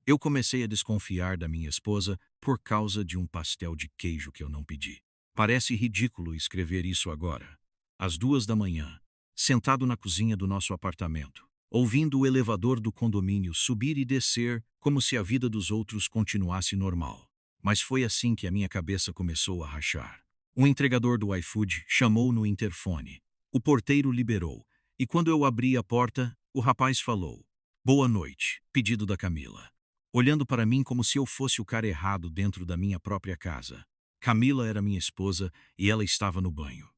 Eu comecei a desconfiar da minha esposa por causa de um pastel de queijo que eu não pedi. Parece ridículo escrever isso agora, às 2 da manhã, sentado na cozinha do nosso apartamento, ouvindo o elevador do condomínio subir e descer como se a vida dos outros continuasse normal. Mas foi assim que a minha cabeça começou a rachar. Um entregador do iFood chamou no interfone. O porteiro liberou, e quando eu abri a porta, o rapaz falou: "Boa noite, pedido da Camila", olhando para mim como se eu fosse o cara errado dentro da minha própria casa. Camila era minha esposa e ela estava no banho.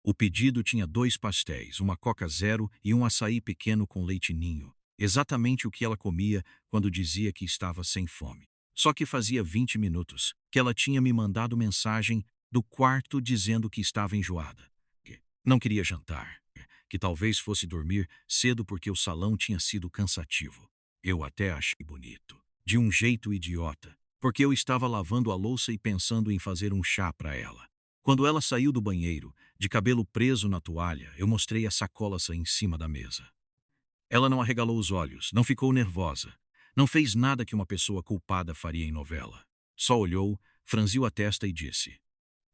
O pedido tinha 2 pastéis, uma Coca Zero e um açaí pequeno com leite ninho, exatamente o que ela comia quando dizia que estava sem fome. Só que fazia 20 minutos que ela tinha me mandado mensagem do quarto dizendo que estava enjoada, que não queria jantar, que talvez fosse dormir cedo porque o salão tinha sido cansativo. Eu até achei bonito, de um jeito idiota, porque eu estava lavando a louça e pensando em fazer um chá para ela. Quando ela saiu do banheiro, de cabelo preso na toalha, eu mostrei a sacola em cima da mesa. Ela não arregalou os olhos, não ficou nervosa. Não fez nada que uma pessoa culpada faria em novela. Só olhou, franziu a testa e disse: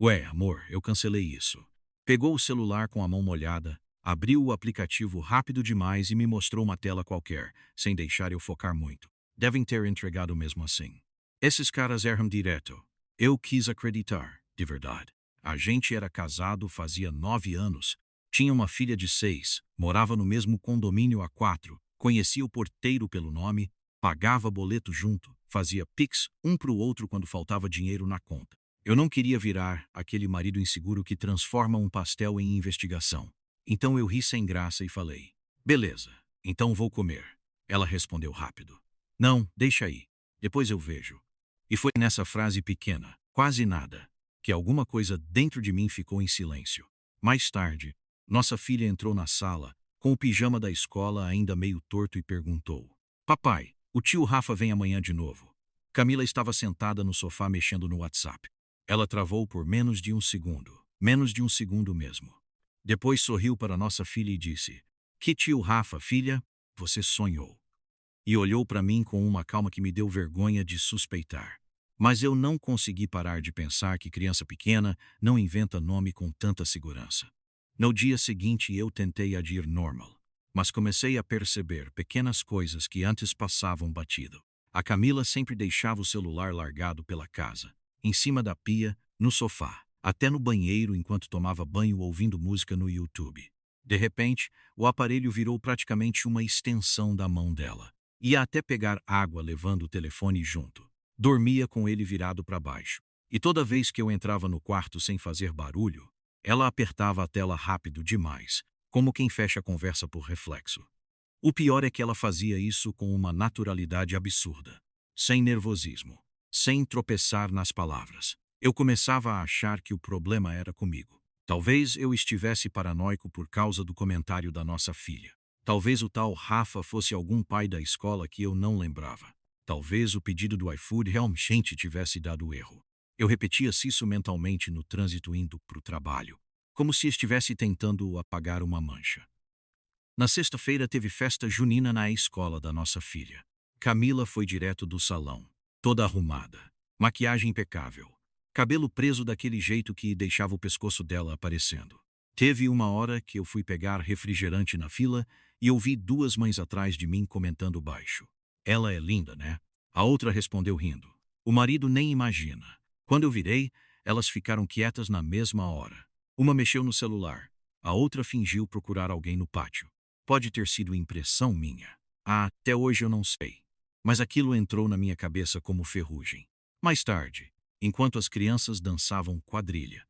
"Ué, amor, eu cancelei isso." Pegou o celular com a mão molhada, abriu o aplicativo rápido demais e me mostrou uma tela qualquer, sem deixar eu focar muito. Devem ter entregado mesmo assim. Esses caras erram direto. Eu quis acreditar, de verdade. A gente era casado fazia 9 anos, tinha uma filha de 6, morava no mesmo condomínio há 4, conhecia o porteiro pelo nome, pagava boleto junto, fazia pix um pro outro quando faltava dinheiro na conta. Eu não queria virar aquele marido inseguro que transforma um pastel em investigação. Então eu ri sem graça e falei: "Beleza, então vou comer." Ela respondeu rápido: "Não, deixa aí. Depois eu vejo." E foi nessa frase pequena, quase nada, que alguma coisa dentro de mim ficou em silêncio. Mais tarde, nossa filha entrou na sala, com o pijama da escola ainda meio torto e perguntou: "Papai, o tio Rafa vem amanhã de novo?" Camila estava sentada no sofá mexendo no WhatsApp. Ela travou por menos de um segundo mesmo. Depois sorriu para nossa filha e disse: "Que tio Rafa, filha? Você sonhou." E olhou para mim com uma calma que me deu vergonha de suspeitar. Mas eu não consegui parar de pensar que criança pequena não inventa nome com tanta segurança. No dia seguinte eu tentei agir normal, mas comecei a perceber pequenas coisas que antes passavam batido. A Camila sempre deixava o celular largado pela casa, em cima da pia, no sofá, até no banheiro enquanto tomava banho ouvindo música no YouTube. De repente, o aparelho virou praticamente uma extensão da mão dela. Ia até pegar água levando o telefone junto. Dormia com ele virado para baixo. E toda vez que eu entrava no quarto sem fazer barulho, ela apertava a tela rápido demais, como quem fecha a conversa por reflexo. O pior é que ela fazia isso com uma naturalidade absurda, sem nervosismo, sem tropeçar nas palavras. Eu começava a achar que o problema era comigo. Talvez eu estivesse paranoico por causa do comentário da nossa filha. Talvez o tal Rafa fosse algum pai da escola que eu não lembrava. Talvez o pedido do iFood realmente tivesse dado erro. Eu repetia-se isso mentalmente no trânsito indo para o trabalho, como se estivesse tentando apagar uma mancha. Na sexta-feira teve festa junina na escola da nossa filha. Camila foi direto do salão, toda arrumada, maquiagem impecável, cabelo preso daquele jeito que deixava o pescoço dela aparecendo. Teve uma hora que eu fui pegar refrigerante na fila e ouvi 2 mães atrás de mim comentando baixo: "Ela é linda, né?" A outra respondeu rindo: "O marido nem imagina." Quando eu virei, elas ficaram quietas na mesma hora. Uma mexeu no celular, a outra fingiu procurar alguém no pátio. Pode ter sido impressão minha. Até hoje eu não sei. Mas aquilo entrou na minha cabeça como ferrugem. Mais tarde, enquanto as crianças dançavam quadrilha,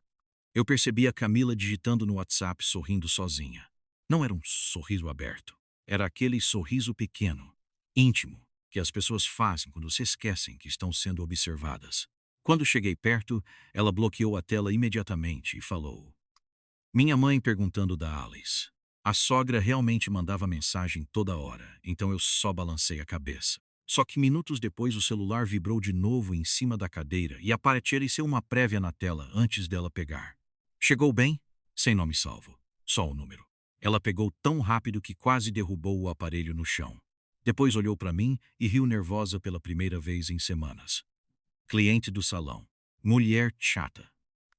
eu percebi a Camila digitando no WhatsApp sorrindo sozinha. Não era um sorriso aberto. Era aquele sorriso pequeno, íntimo, que as pessoas fazem quando se esquecem que estão sendo observadas. Quando cheguei perto, ela bloqueou a tela imediatamente e falou: "Minha mãe perguntando da Alice." A sogra realmente mandava mensagem toda hora, então eu só balancei a cabeça. Só que minutos depois o celular vibrou de novo em cima da cadeira e apareceu uma prévia na tela antes dela pegar. "Chegou bem?" Sem nome salvo. Só o número. Ela pegou tão rápido que quase derrubou o aparelho no chão. Depois olhou para mim e riu nervosa pela primeira vez em semanas. Cliente do salão. Mulher chata.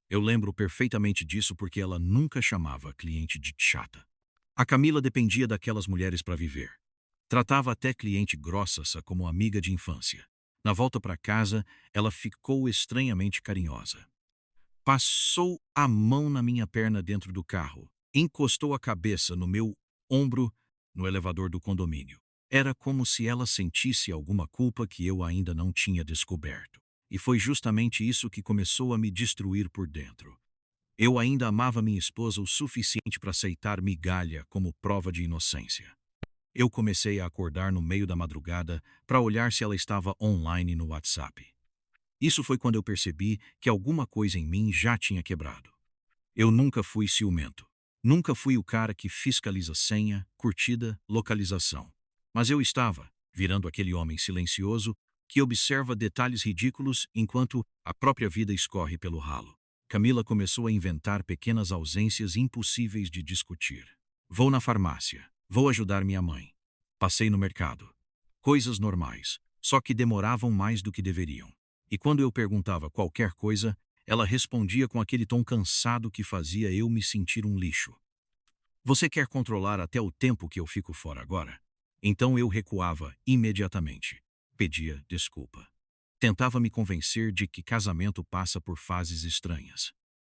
Eu lembro perfeitamente disso porque ela nunca chamava a cliente de chata. A Camila dependia daquelas mulheres para viver. Tratava até cliente grossa como amiga de infância. Na volta para casa, ela ficou estranhamente carinhosa. Passou a mão na minha perna dentro do carro. Encostou a cabeça no meu ombro no elevador do condomínio. Era como se ela sentisse alguma culpa que eu ainda não tinha descoberto. E foi justamente isso que começou a me destruir por dentro. Eu ainda amava minha esposa o suficiente para aceitar migalha como prova de inocência. Eu comecei a acordar no meio da madrugada para olhar se ela estava online no WhatsApp. Isso foi quando eu percebi que alguma coisa em mim já tinha quebrado. Eu nunca fui ciumento. Nunca fui o cara que fiscaliza senha, curtida, localização. Mas eu estava, virando aquele homem silencioso que observa detalhes ridículos enquanto a própria vida escorre pelo ralo. Camila começou a inventar pequenas ausências impossíveis de discutir. Vou na farmácia. Vou ajudar minha mãe. Passei no mercado. Coisas normais, só que demoravam mais do que deveriam. E quando eu perguntava qualquer coisa, ela respondia com aquele tom cansado que fazia eu me sentir um lixo. Você quer controlar até o tempo que eu fico fora agora? Então eu recuava imediatamente. Pedia desculpa. Tentava me convencer de que casamento passa por fases estranhas.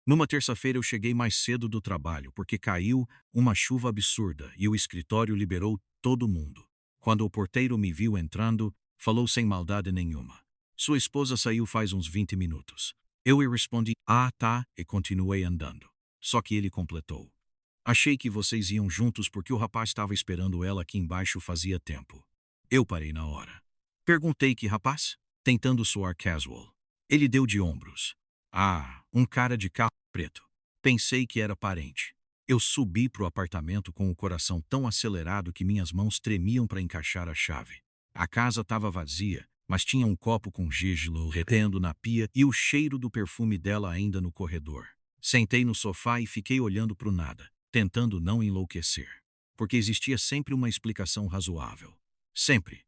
Numa terça-feira eu cheguei mais cedo do trabalho porque caiu uma chuva absurda e o escritório liberou todo mundo. Quando o porteiro me viu entrando, falou sem maldade nenhuma. Sua esposa saiu faz uns 20 minutos. Eu lhe respondi, ah tá, e continuei andando. Só que ele completou. Achei que vocês iam juntos porque o rapaz estava esperando ela aqui embaixo fazia tempo. Eu parei na hora. Perguntei que rapaz? Tentando soar casual. Ele deu de ombros. Ah, um cara de carro preto. Pensei que era parente. Eu subi pro apartamento com o coração tão acelerado que minhas mãos tremiam para encaixar a chave. A casa estava vazia, mas tinha um copo com gelo retendo na pia e o cheiro do perfume dela ainda no corredor. Sentei no sofá e fiquei olhando pro nada, tentando não enlouquecer. Porque existia sempre uma explicação razoável. Sempre.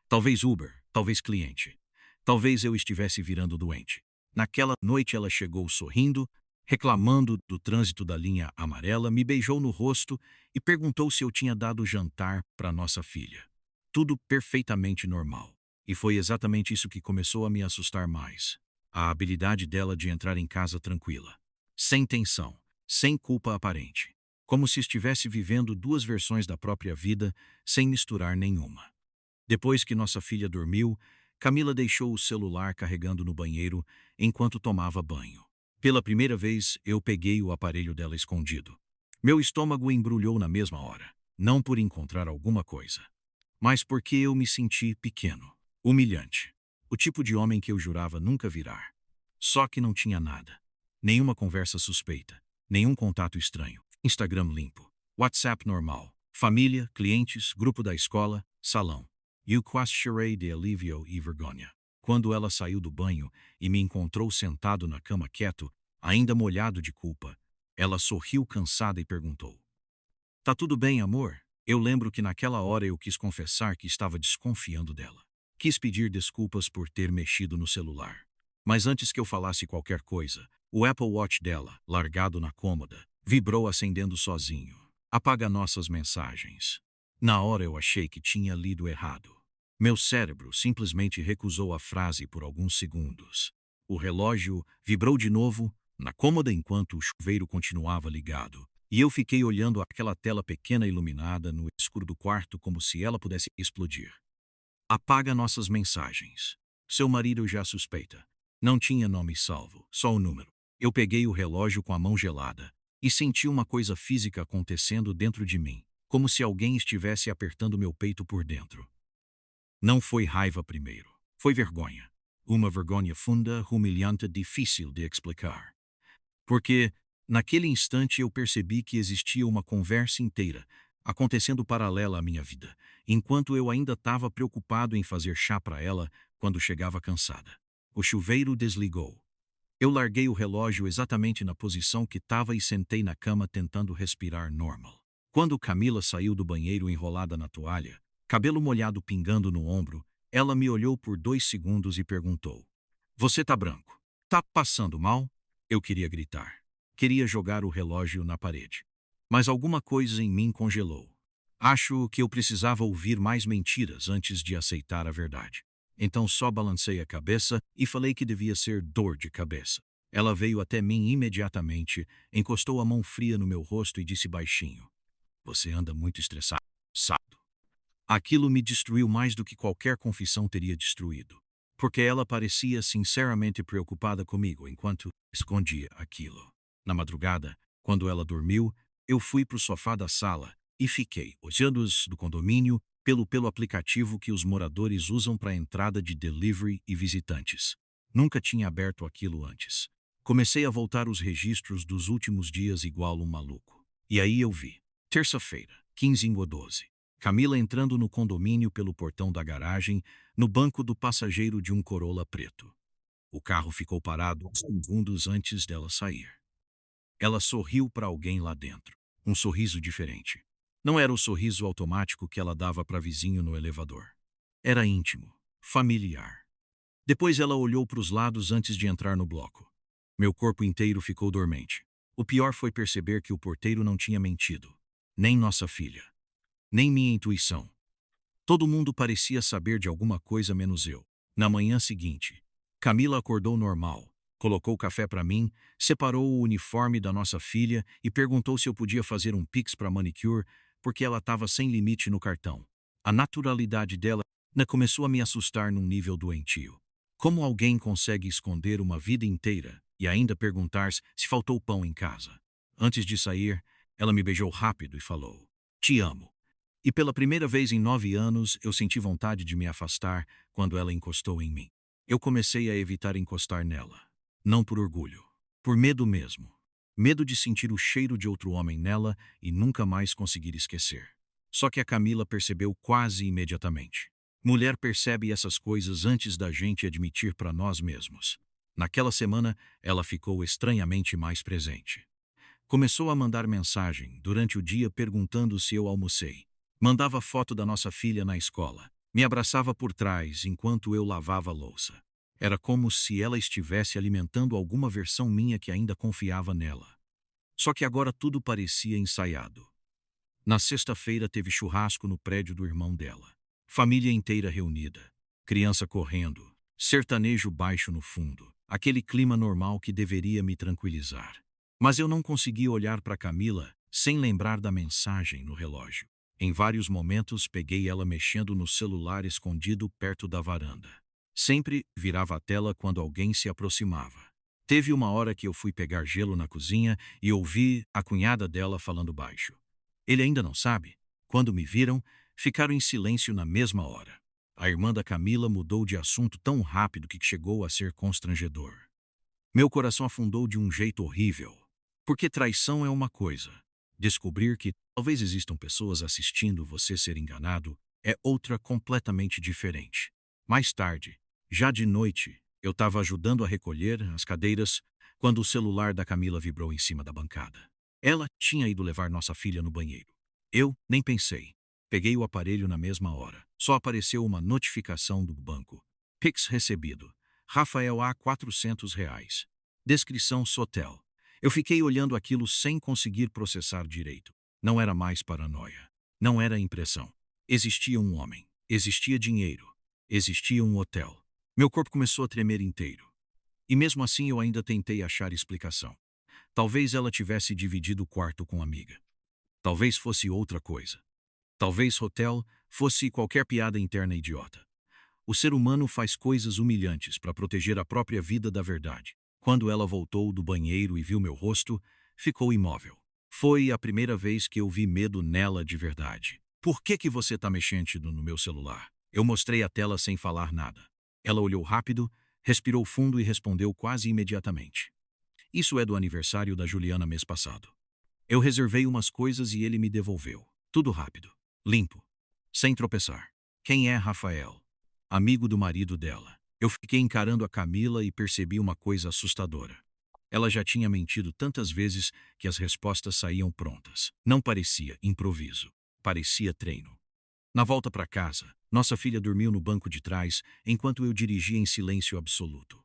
Talvez Uber, talvez cliente. Talvez eu estivesse virando doente. Naquela noite ela chegou sorrindo, reclamando do trânsito da linha amarela, me beijou no rosto e perguntou se eu tinha dado jantar para nossa filha. Tudo perfeitamente normal. E foi exatamente isso que começou a me assustar mais. A habilidade dela de entrar em casa tranquila. Sem tensão, sem culpa aparente. Como se estivesse vivendo duas versões da própria vida, sem misturar nenhuma. Depois que nossa filha dormiu, Camila deixou o celular carregando no banheiro enquanto tomava banho. Pela primeira vez, eu peguei o aparelho dela escondido. Meu estômago embrulhou na mesma hora, não por encontrar alguma coisa, mas porque eu me senti pequeno, humilhante. O tipo de homem que eu jurava nunca virar. Só que não tinha nada. Nenhuma conversa suspeita, nenhum contato estranho. Instagram limpo, WhatsApp normal, família, clientes, grupo da escola, salão. E o quase chorei de alívio e vergonha. Quando ela saiu do banho e me encontrou sentado na cama quieto, ainda molhado de culpa, ela sorriu cansada e perguntou: Tá tudo bem, amor? Eu lembro que naquela hora eu quis confessar que estava desconfiando dela. Quis pedir desculpas por ter mexido no celular. Mas antes que eu falasse qualquer coisa, o Apple Watch dela, largado na cômoda, vibrou acendendo sozinho. Apaga nossas mensagens. Na hora eu achei que tinha lido errado. Meu cérebro simplesmente recusou a frase por alguns segundos. O relógio vibrou de novo na cômoda enquanto o chuveiro continuava ligado. E eu fiquei olhando aquela tela pequena iluminada no escuro do quarto como se ela pudesse explodir. Apaga nossas mensagens. Seu marido já suspeita. Não tinha nome salvo, só o número. Eu peguei o relógio com a mão gelada e senti uma coisa física acontecendo dentro de mim, como se alguém estivesse apertando meu peito por dentro. Não foi raiva primeiro, foi vergonha. Uma vergonha funda, humilhante, difícil de explicar. Porque, naquele instante eu percebi que existia uma conversa inteira acontecendo paralela à minha vida, enquanto eu ainda estava preocupado em fazer chá para ela quando chegava cansada. O chuveiro desligou. Eu larguei o relógio exatamente na posição que estava e sentei na cama tentando respirar normal. Quando Camila saiu do banheiro enrolada na toalha, Cabelo molhado pingando no ombro, ela me olhou por 2 segundos e perguntou: Você tá branco? Tá passando mal? Eu queria gritar. Queria jogar o relógio na parede. Mas alguma coisa em mim congelou. Acho que eu precisava ouvir mais mentiras antes de aceitar a verdade. Então só balancei a cabeça e falei que devia ser dor de cabeça. Ela veio até mim imediatamente, encostou a mão fria no meu rosto e disse baixinho: Você anda muito estressado. Aquilo me destruiu mais do que qualquer confissão teria destruído. Porque ela parecia sinceramente preocupada comigo enquanto escondia aquilo. Na madrugada, quando ela dormiu, eu fui para o sofá da sala e fiquei olhando-os do condomínio pelo aplicativo que os moradores usam para entrada de delivery e visitantes. Nunca tinha aberto aquilo antes. Comecei a voltar os registros dos últimos dias igual um maluco. E aí eu vi. Terça-feira, 15:12. Camila entrando no condomínio pelo portão da garagem, no banco do passageiro de um Corolla preto. O carro ficou parado segundos antes dela sair. Ela sorriu para alguém lá dentro. Um sorriso diferente. Não era o sorriso automático que ela dava para vizinho no elevador. Era íntimo, familiar. Depois ela olhou para os lados antes de entrar no bloco. Meu corpo inteiro ficou dormente. O pior foi perceber que o porteiro não tinha mentido. Nem nossa filha. Nem minha intuição. Todo mundo parecia saber de alguma coisa menos eu. Na manhã seguinte, Camila acordou normal, colocou café para mim, separou o uniforme da nossa filha e perguntou se eu podia fazer um Pix para manicure porque ela estava sem limite no cartão. A naturalidade dela começou a me assustar num nível doentio. Como alguém consegue esconder uma vida inteira e ainda perguntar se faltou pão em casa? Antes de sair, ela me beijou rápido e falou: Te amo. E pela primeira vez em 9 anos, eu senti vontade de me afastar quando ela encostou em mim. Eu comecei a evitar encostar nela. Não por orgulho. Por medo mesmo. Medo de sentir o cheiro de outro homem nela e nunca mais conseguir esquecer. Só que a Camila percebeu quase imediatamente. Mulher percebe essas coisas antes da gente admitir para nós mesmos. Naquela semana, ela ficou estranhamente mais presente. Começou a mandar mensagem durante o dia perguntando se eu almocei. Mandava foto da nossa filha na escola. Me abraçava por trás enquanto eu lavava a louça. Era como se ela estivesse alimentando alguma versão minha que ainda confiava nela. Só que agora tudo parecia ensaiado. Na sexta-feira teve churrasco no prédio do irmão dela. Família inteira reunida. Criança correndo. Sertanejo baixo no fundo. Aquele clima normal que deveria me tranquilizar. Mas eu não conseguia olhar para Camila sem lembrar da mensagem no relógio. Em vários momentos peguei ela mexendo no celular escondido perto da varanda. Sempre virava a tela quando alguém se aproximava. Teve uma hora que eu fui pegar gelo na cozinha e ouvi a cunhada dela falando baixo. Ele ainda não sabe? Quando me viram, ficaram em silêncio na mesma hora. A irmã da Camila mudou de assunto tão rápido que chegou a ser constrangedor. Meu coração afundou de um jeito horrível. Porque traição é uma coisa. Descobrir que talvez existam pessoas assistindo você ser enganado é outra completamente diferente. Mais tarde, já de noite, eu estava ajudando a recolher as cadeiras quando o celular da Camila vibrou em cima da bancada. Ela tinha ido levar nossa filha no banheiro. Eu nem pensei. Peguei o aparelho na mesma hora. Só apareceu uma notificação do banco. Pix recebido. Rafael A. R$ 400. Descrição Sotel. Eu fiquei olhando aquilo sem conseguir processar direito. Não era mais paranoia. Não era impressão. Existia um homem. Existia dinheiro. Existia um hotel. Meu corpo começou a tremer inteiro. E mesmo assim eu ainda tentei achar explicação. Talvez ela tivesse dividido o quarto com amiga. Talvez fosse outra coisa. Talvez hotel fosse qualquer piada interna idiota. O ser humano faz coisas humilhantes para proteger a própria vida da verdade. Quando ela voltou do banheiro e viu meu rosto, ficou imóvel. Foi a primeira vez que eu vi medo nela de verdade. Por que você tá mexendo no meu celular? Eu mostrei a tela sem falar nada. Ela olhou rápido, respirou fundo e respondeu quase imediatamente. Isso é do aniversário da Juliana mês passado. Eu reservei umas coisas e ele me devolveu. Tudo rápido. Limpo. Sem tropeçar. Quem é Rafael? Amigo do marido dela. Eu fiquei encarando a Camila e percebi uma coisa assustadora. Ela já tinha mentido tantas vezes que as respostas saíam prontas. Não parecia improviso. Parecia treino. Na volta para casa, nossa filha dormiu no banco de trás enquanto eu dirigia em silêncio absoluto.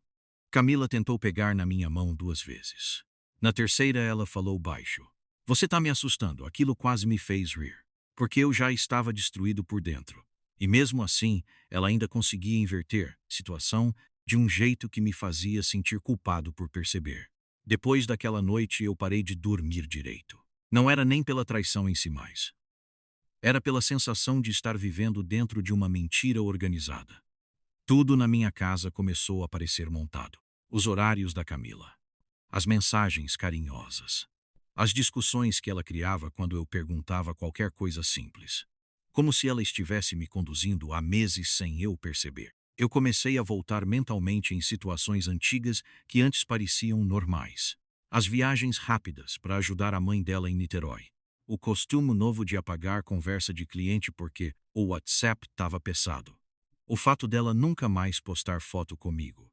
Camila tentou pegar na minha mão 2 vezes. Na terceira, ela falou baixo: "Você tá me assustando." Aquilo quase me fez rir, porque eu já estava destruído por dentro. E mesmo assim, ela ainda conseguia inverter a situação de um jeito que me fazia sentir culpado por perceber. Depois daquela noite, eu parei de dormir direito. Não era nem pela traição em si mais. Era pela sensação de estar vivendo dentro de uma mentira organizada. Tudo na minha casa começou a parecer montado. Os horários da Camila, as mensagens carinhosas, as discussões que ela criava quando eu perguntava qualquer coisa simples. Como se ela estivesse me conduzindo há meses sem eu perceber. Eu comecei a voltar mentalmente em situações antigas que antes pareciam normais. As viagens rápidas para ajudar a mãe dela em Niterói. O costume novo de apagar conversa de cliente porque o WhatsApp estava pesado. O fato dela nunca mais postar foto comigo,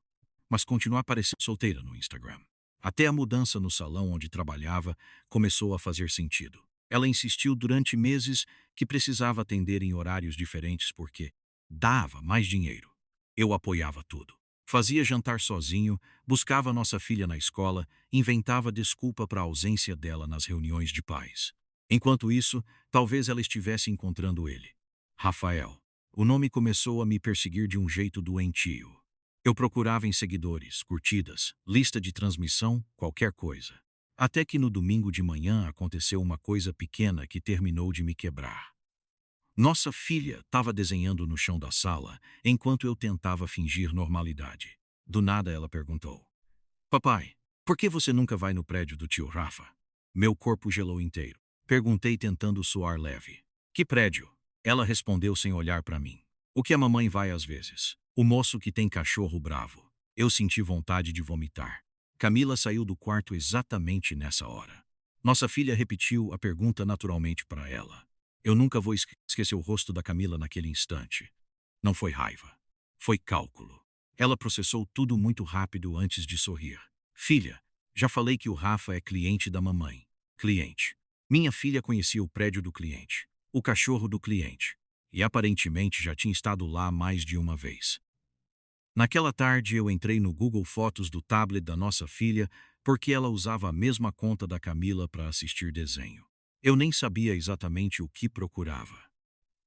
mas continuar parecendo solteira no Instagram. Até a mudança no salão onde trabalhava começou a fazer sentido. Ela insistiu durante meses que precisava atender em horários diferentes porque dava mais dinheiro. Eu apoiava tudo. Fazia jantar sozinho, buscava nossa filha na escola, inventava desculpa para a ausência dela nas reuniões de pais. Enquanto isso, talvez ela estivesse encontrando ele. Rafael. O nome começou a me perseguir de um jeito doentio. Eu procurava em seguidores, curtidas, lista de transmissão, qualquer coisa. Até que no domingo de manhã aconteceu uma coisa pequena que terminou de me quebrar. Nossa filha estava desenhando no chão da sala enquanto eu tentava fingir normalidade. Do nada ela perguntou: "Papai, por que você nunca vai no prédio do tio Rafa?" Meu corpo gelou inteiro. Perguntei tentando soar leve. "Que prédio?" Ela respondeu sem olhar para mim. "O que a mamãe vai às vezes. O moço que tem cachorro bravo." Eu senti vontade de vomitar. Camila saiu do quarto exatamente nessa hora. Nossa filha repetiu a pergunta naturalmente para ela. Eu nunca vou esquecer o rosto da Camila naquele instante. Não foi raiva. Foi cálculo. Ela processou tudo muito rápido antes de sorrir. "Filha, já falei que o Rafa é cliente da mamãe." Cliente. Minha filha conhecia o prédio do cliente, o cachorro do cliente, e aparentemente já tinha estado lá mais de uma vez. Naquela tarde eu entrei no Google Fotos do tablet da nossa filha porque ela usava a mesma conta da Camila para assistir desenho. Eu nem sabia exatamente o que procurava.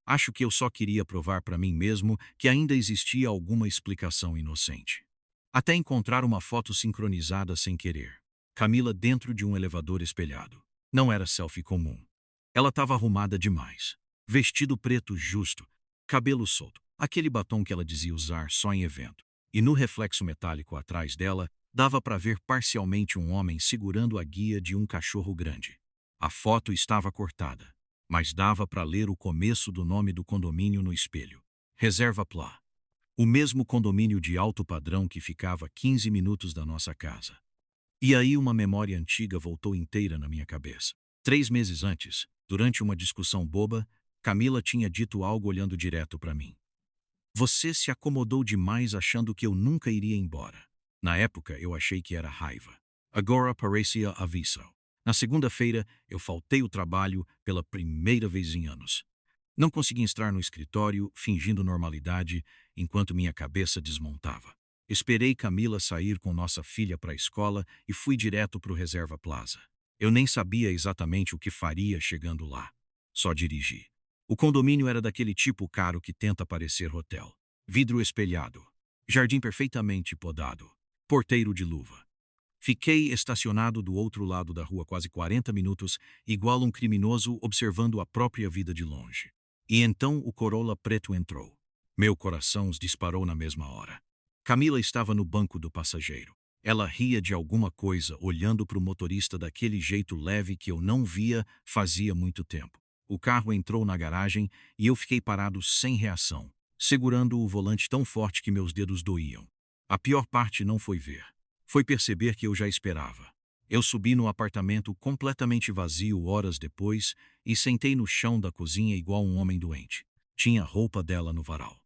Acho que eu só queria provar para mim mesmo que ainda existia alguma explicação inocente. Até encontrar uma foto sincronizada sem querer. Camila dentro de um elevador espelhado. Não era selfie comum. Ela estava arrumada demais. Vestido preto justo, cabelo solto, aquele batom que ela dizia usar só em evento. E no reflexo metálico atrás dela, dava para ver parcialmente um homem segurando a guia de um cachorro grande. A foto estava cortada, mas dava para ler o começo do nome do condomínio no espelho. Reserva Plá. O mesmo condomínio de alto padrão que ficava a 15 minutos da nossa casa. E aí uma memória antiga voltou inteira na minha cabeça. 3 meses antes, durante uma discussão boba, Camila tinha dito algo olhando direto para mim. "Você se acomodou demais achando que eu nunca iria embora." Na época eu achei que era raiva. Agora parecia aviso. Na segunda-feira eu faltei o trabalho pela primeira vez em anos. Não consegui entrar no escritório, fingindo normalidade, enquanto minha cabeça desmontava. Esperei Camila sair com nossa filha para a escola e fui direto para o Reserva Plaza. Eu nem sabia exatamente o que faria chegando lá. Só dirigi. O condomínio era daquele tipo caro que tenta parecer hotel. Vidro espelhado. Jardim perfeitamente podado. Porteiro de luva. Fiquei estacionado do outro lado da rua quase 40 minutos, igual um criminoso observando a própria vida de longe. E então o Corolla preto entrou. Meu coração disparou na mesma hora. Camila estava no banco do passageiro. Ela ria de alguma coisa, olhando para o motorista daquele jeito leve que eu não via fazia muito tempo. O carro entrou na garagem e eu fiquei parado sem reação, segurando o volante tão forte que meus dedos doíam. A pior parte não foi ver. Foi perceber que eu já esperava. Eu subi no apartamento completamente vazio horas depois e sentei no chão da cozinha igual um homem doente. Tinha roupa dela no varal.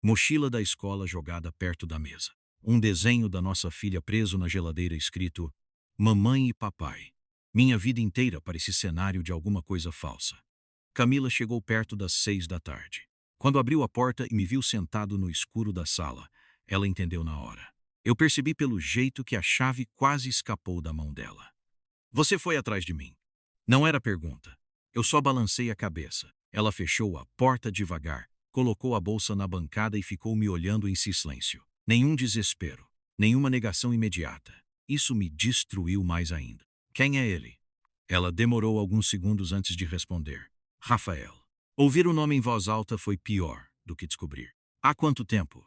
Mochila da escola jogada perto da mesa. Um desenho da nossa filha preso na geladeira escrito "Mamãe e Papai." Minha vida inteira parecia cenário de alguma coisa falsa. Camila chegou perto das 6 da tarde. Quando abriu a porta e me viu sentado no escuro da sala, ela entendeu na hora. Eu percebi pelo jeito que a chave quase escapou da mão dela. Você foi atrás de mim. Não era pergunta. Eu só balancei a cabeça. Ela fechou a porta devagar, colocou a bolsa na bancada e ficou me olhando em silêncio. Nenhum desespero, nenhuma negação imediata. Isso me destruiu mais ainda. Quem é ele? Ela demorou alguns segundos antes de responder. Rafael. Ouvir o nome em voz alta foi pior do que descobrir. Há quanto tempo?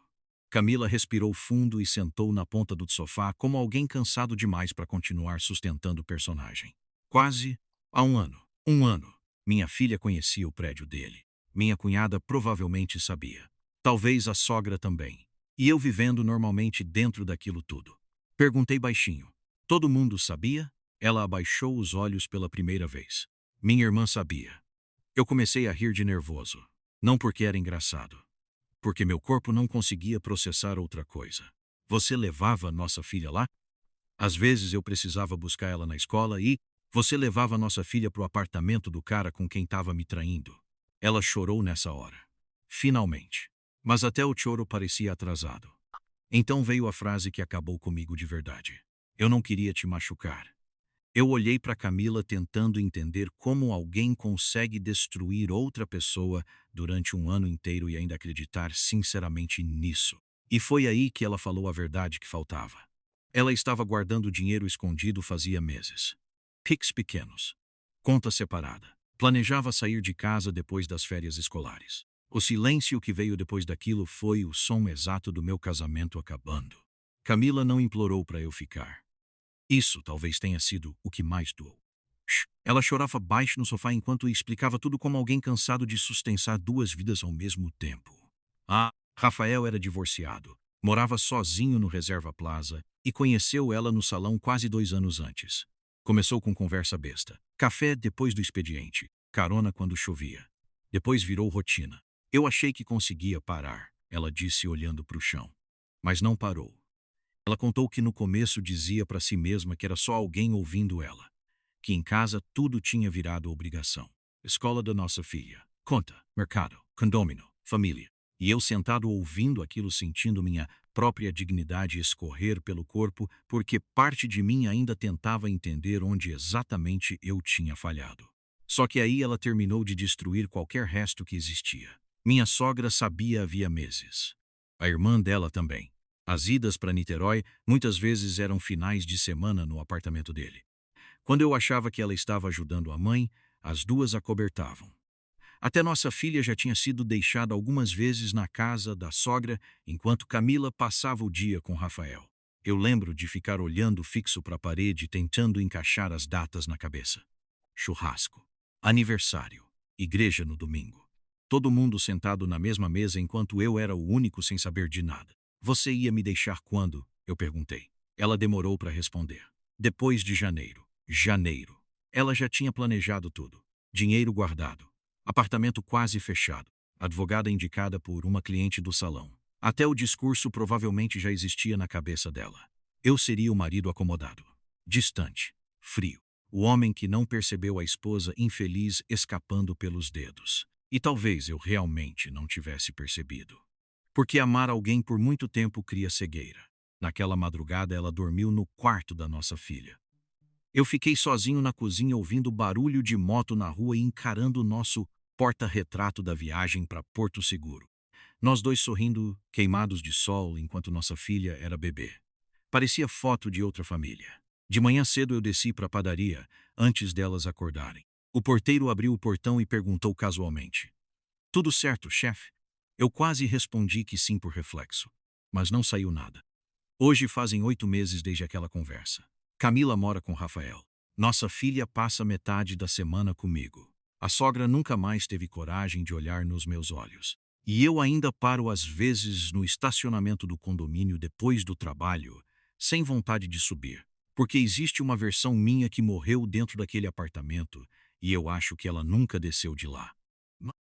Camila respirou fundo e sentou na ponta do sofá como alguém cansado demais para continuar sustentando o personagem. Quase há um ano. Um ano. Minha filha conhecia o prédio dele. Minha cunhada provavelmente sabia. Talvez a sogra também. E eu vivendo normalmente dentro daquilo tudo. Perguntei baixinho. Todo mundo sabia? Ela abaixou os olhos pela primeira vez. Minha irmã sabia. Eu comecei a rir de nervoso. Não porque era engraçado. Porque meu corpo não conseguia processar outra coisa. Você levava nossa filha lá? Às vezes eu precisava buscar ela na escola e você levava nossa filha para o apartamento do cara com quem estava me traindo. Ela chorou nessa hora. Finalmente. Mas até o choro parecia atrasado. Então veio a frase que acabou comigo de verdade. Eu não queria te machucar. Eu olhei para Camila tentando entender como alguém consegue destruir outra pessoa durante um ano inteiro e ainda acreditar sinceramente nisso. E foi aí que ela falou a verdade que faltava. Ela estava guardando dinheiro escondido fazia meses. Pix pequenos. Conta separada. Planejava sair de casa depois das férias escolares. O silêncio que veio depois daquilo foi o som exato do meu casamento acabando. Camila não implorou para eu ficar. Isso talvez tenha sido o que mais doou. Ela chorava baixo no sofá enquanto explicava tudo como alguém cansado de sustentar duas vidas ao mesmo tempo. Rafael era divorciado, morava sozinho no Reserva Plaza e conheceu ela no salão quase 2 anos antes. Começou com conversa besta. Café depois do expediente, carona quando chovia. Depois virou rotina. Eu achei que conseguia parar, ela disse olhando para o chão. Mas não parou. Ela contou que no começo dizia para si mesma que era só alguém ouvindo ela. Que em casa tudo tinha virado obrigação. Escola da nossa filha, conta, mercado, condômino, família. E eu sentado ouvindo aquilo sentindo minha própria dignidade escorrer pelo corpo porque parte de mim ainda tentava entender onde exatamente eu tinha falhado. Só que aí ela terminou de destruir qualquer resto que existia. Minha sogra sabia havia meses. A irmã dela também. As idas para Niterói muitas vezes eram finais de semana no apartamento dele. Quando eu achava que ela estava ajudando a mãe, as duas acobertavam. Até nossa filha já tinha sido deixada algumas vezes na casa da sogra, enquanto Camila passava o dia com Rafael. Eu lembro de ficar olhando fixo para a parede, tentando encaixar as datas na cabeça. Churrasco, aniversário, igreja no domingo. Todo mundo sentado na mesma mesa enquanto eu era o único sem saber de nada. Você ia me deixar quando? Eu perguntei. Ela demorou para responder. Depois de janeiro. Janeiro. Ela já tinha planejado tudo. Dinheiro guardado. Apartamento quase fechado. Advogada indicada por uma cliente do salão. Até o discurso provavelmente já existia na cabeça dela. Eu seria o marido acomodado. Distante. Frio. O homem que não percebeu a esposa infeliz escapando pelos dedos. E talvez eu realmente não tivesse percebido. Porque amar alguém por muito tempo cria cegueira. Naquela madrugada ela dormiu no quarto da nossa filha. Eu fiquei sozinho na cozinha ouvindo barulho de moto na rua e encarando o nosso porta-retrato da viagem para Porto Seguro. Nós dois sorrindo, queimados de sol, enquanto nossa filha era bebê. Parecia foto de outra família. De manhã cedo eu desci para a padaria, antes delas acordarem. O porteiro abriu o portão e perguntou casualmente. Tudo certo, chefe? Eu quase respondi que sim por reflexo, mas não saiu nada. Hoje fazem 8 meses desde aquela conversa. Camila mora com Rafael. Nossa filha passa metade da semana comigo. A sogra nunca mais teve coragem de olhar nos meus olhos. E eu ainda paro às vezes no estacionamento do condomínio depois do trabalho, sem vontade de subir, porque existe uma versão minha que morreu dentro daquele apartamento e eu acho que ela nunca desceu de lá.